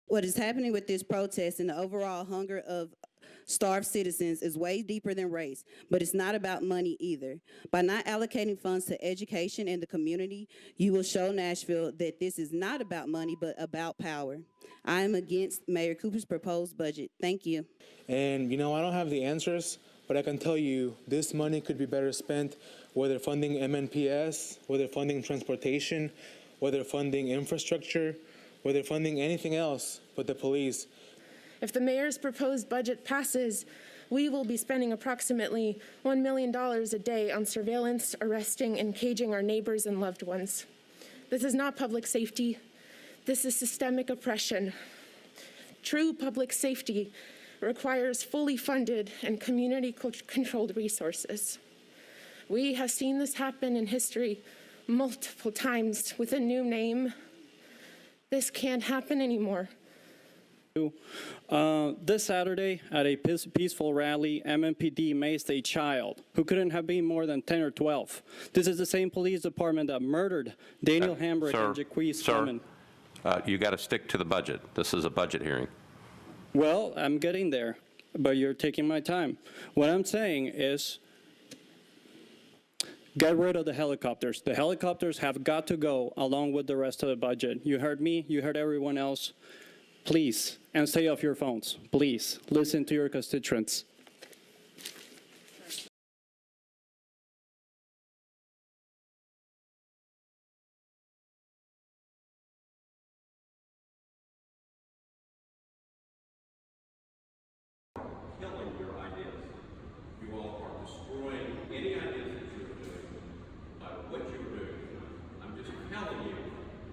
What is happening with this protest and the overall hunger of starved citizens is way deeper than race, but it's not about money either. By not allocating funds to education and the community, you will show Nashville that this is not about money, but about power. I am against Mayor Cooper's proposed budget. Thank you. And, I don't have the answers, but I can tell you this money could be better spent, whether funding MNPS, whether funding transportation, whether funding infrastructure, whether funding anything else but the police. If the mayor's proposed budget passes, we will be spending approximately $1 million a day on surveillance, arresting, and caging our neighbors and loved ones. This is not public safety. This is systemic oppression. True public safety requires fully funded and community-controlled resources. We have seen this happen in history multiple times with a new name. This can't happen anymore. This Saturday, at a peaceful rally, MMPD maced a child who couldn't have been more than 10 or 12. This is the same police department that murdered Daniel Hambrick and Jaquez Shulman. You got to stick to the budget. This is a budget hearing. Well, I'm getting there, but you're taking my time. What I'm saying is, get rid of the helicopters. The helicopters have got to go along with the rest of the budget. You heard me, you heard everyone else. Please, and stay off your phones. Please, listen to your constituents. Killing your ideas. You all are destroying any ideas that you're doing, what you're doing. I'm just telling you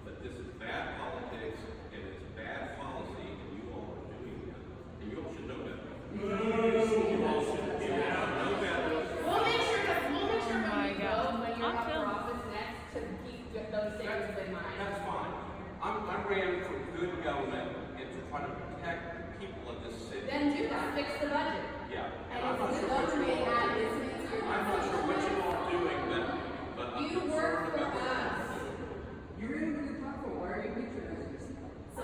that this is bad politics and it's bad policy, and you all are doing that. And you all should know better. You all should know better. We'll make sure when you run for office next to keep those things in mind. That's fine. I'm ran for good government and to try to protect the people of this city. Then do that. Fix the budget. Yeah. And I'm not it's sure going to be what at you I'm not sure what you all are doing, but I'm You work for us. You're in a good platform. Why are you patronizing us? So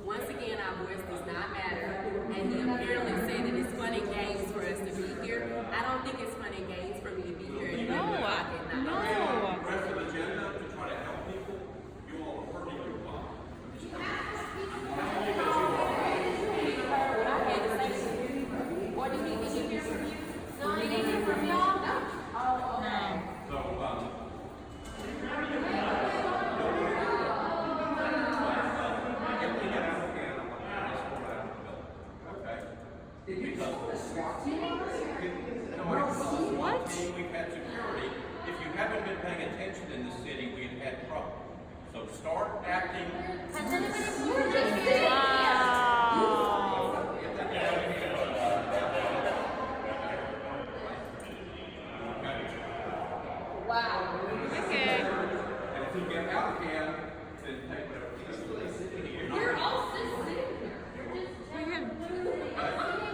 once again, our voice does not matter. And he apparently say that it's fun and games for us to be here. I don't think it's fun and games for me to be here. Rest of the agenda to try to help people. You all are hurting your body. What do you need to hear from you? No, I didn't hear from y'all. No. Oh, okay. So, What? we've had security. If you haven't been paying attention in the city, we've had trouble. So start acting. Has anybody moved this? Wow. Okay. And if you get out of hand, then take whatever. You're all just sitting here. You're just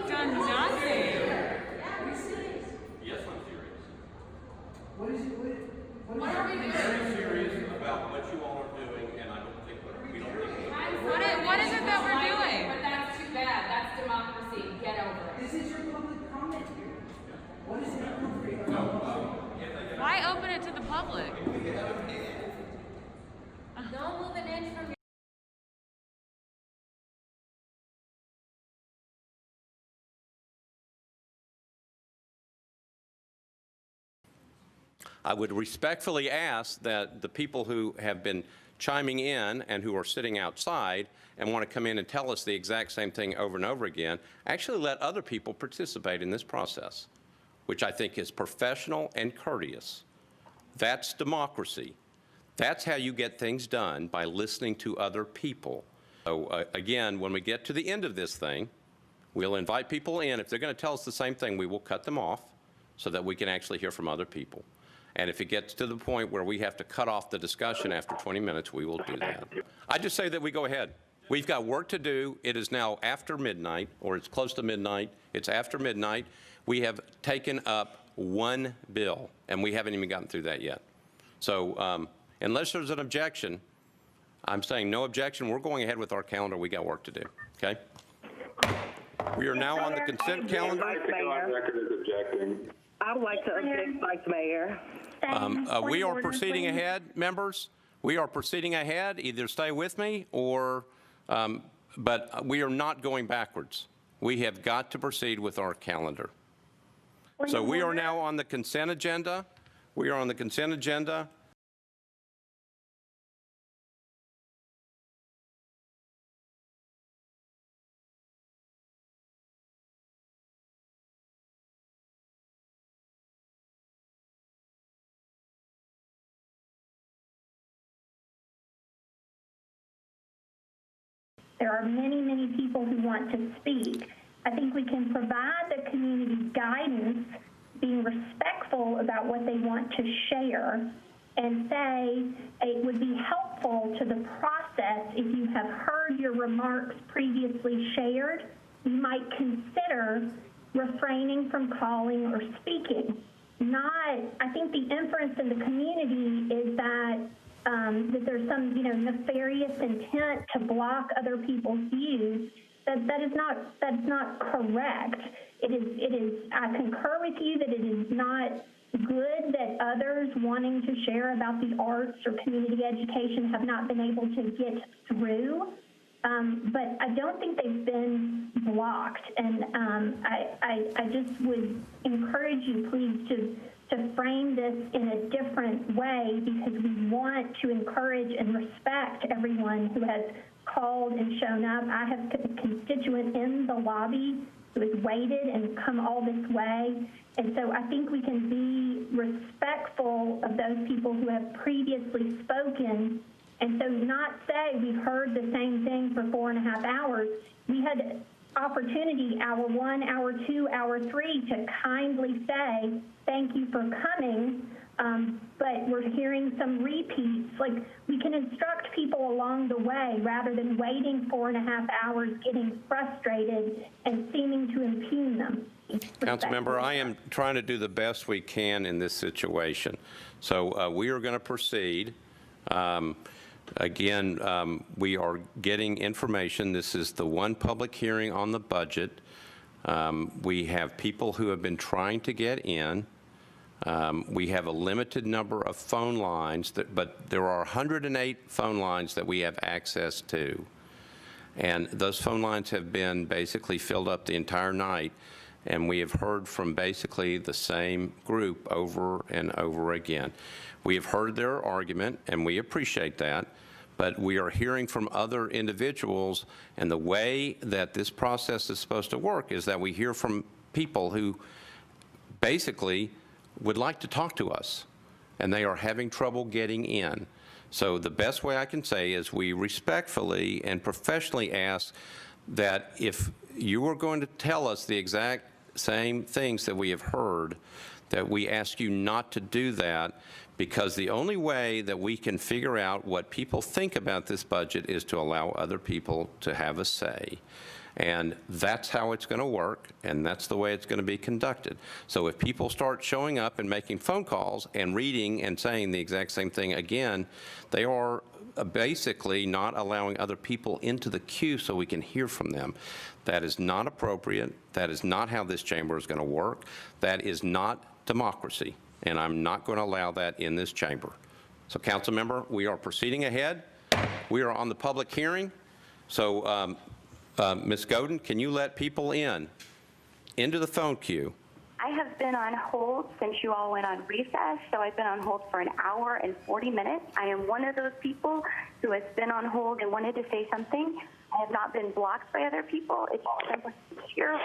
Done nothing. Yes, I'm serious. What is it? What are we doing? I'm very serious about what you all are doing, and I don't think we don't think What is it that we're doing? But that's too bad. That's democracy. Get over it. This is your public comment here. What is inappropriate? Why open it to the public? Don't move an inch from your I would respectfully ask that the people who have been chiming in and who are sitting outside and want to come in and tell us the exact same thing over and over again, actually let other people participate in this process, which I think is professional and courteous. That's democracy. That's how you get things done, by listening to other people. So again, when we get to the end of this thing, we'll invite people in. If they're going to tell us the same thing, we will cut them off so that we can actually hear from other people. And if it gets to the point where we have to cut off the discussion after 20 minutes, we will do that. I just say that we go ahead. We've got work to do. It is now after midnight, or it's close to midnight. It's after midnight. We have taken up one bill, and we haven't even gotten through that yet. So unless there's an objection, I'm saying no objection. We're going ahead with our calendar. We got work to do, okay? We are now on the consent calendar. I'd like to go on record as objecting. I would like to object, Vice Mayor. We are proceeding ahead, members. We are proceeding ahead. Either stay with me or, but we are not going backwards. We have got to proceed with our calendar. So we are now on the consent agenda. We are on the consent agenda. There are many, many people who want to speak. I think we can provide the community guidance, being respectful about what they want to share, and say it would be helpful to the process if you have heard your remarks previously shared, you might consider refraining from calling or speaking. I think the inference in the community is that there's some, nefarious intent to block other people's views. That's not correct. It is. I concur with you that it is not good that others wanting to share about the arts or community education have not been able to get through. But I don't think they've been blocked, and I just would encourage you, please, to frame this in a different way, because we want to encourage and respect everyone who has called and shown up. I have a constituent in the lobby who has waited and come all this way, and so I think we can be respectful of those people who have previously spoken. And so not say we've heard the same thing for 4.5 hours. We had opportunity, hour 1, hour 2, hour 3, to kindly say, thank you for coming, but we're hearing some repeats. Like, we can instruct people along the way rather than waiting 4.5 hours, getting frustrated and seeming to impugn them. Councilmember, I am trying to do the best we can in this situation. So we are going to proceed. Again, we are getting information. This is the one public hearing on the budget. We have people who have been trying to get in. We have a limited number of phone lines, but there are 108 phone lines that we have access to. And those phone lines have been basically filled up the entire night. And we have heard from basically the same group over and over again. We have heard their argument, and we appreciate that, but we are hearing from other individuals, and the way that this process is supposed to work is that we hear from people who basically would like to talk to us, and they are having trouble getting in. So the best way I can say is we respectfully and professionally ask that if you are going to tell us the exact same things that we have heard, that we ask you not to do that, because the only way that we can figure out what people think about this budget is to allow other people to have a say. And that's how it's going to work, and that's the way it's going to be conducted. So if people start showing up and making phone calls and reading and saying the exact same thing again, they are basically not allowing other people into the queue so we can hear from them. That is not appropriate. That is not how this chamber is going to work. That is not democracy, and I'm not going to allow that in this chamber. So, council member, we are proceeding ahead. We are on the public hearing. So, Ms. Godin, can you let people into the phone queue? I have been on hold since you all went on recess, so I've been on hold for an hour and 40 minutes. I am one of those people who has been on hold and wanted to say something. I have not been blocked by other people. It's simply sheer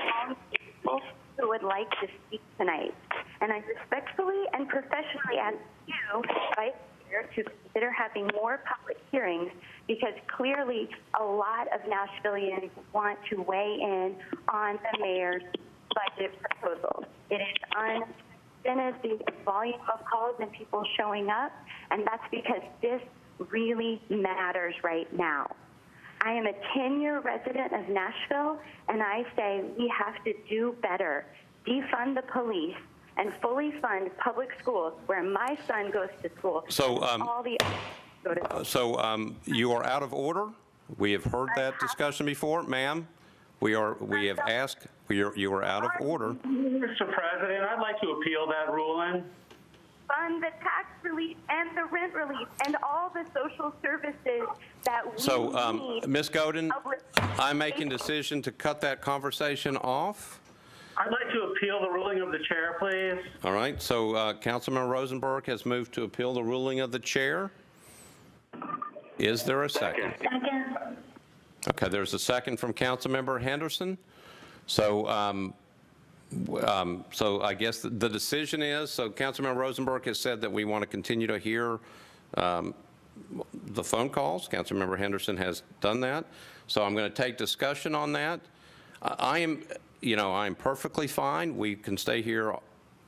people who would like to speak tonight. And I respectfully and professionally ask you, Vice Chair, to consider having more public hearings, because clearly a lot of Nashvillians want to weigh in on the mayor's budget proposal. It is unprecedented, the volume of calls and people showing up, and that's because this really matters right now. I am a 10-year resident of Nashville, and I say we have to do better. Defund the police and fully fund public schools where my son goes to school. So, all the go to. So you are out of order. We have heard that discussion before, ma'am. We have asked. You are out of order. Mr. President, I'd like to appeal that ruling. Fund the tax relief and the rent relief and all the social services that we So, need. Ms. Godin, I'm making decision to cut that conversation off. I'd like to appeal the ruling of the chair, please. All right. So Councilman Rosenberg has moved to appeal the ruling of the chair. Is there a second? Second. Okay. There's a second from Councilmember Henderson. So. So I guess the decision is, so Councilmember Rosenberg has said that we want to continue to hear the phone calls. Councilmember Henderson has done that. So I'm going to take discussion on that. I am perfectly fine. We can stay here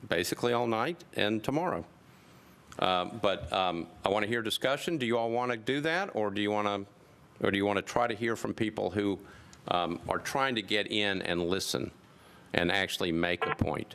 basically all night and tomorrow. But I want to hear discussion. Do you all want to do that, or do you want to try to hear from people who are trying to get in and listen and actually make a point?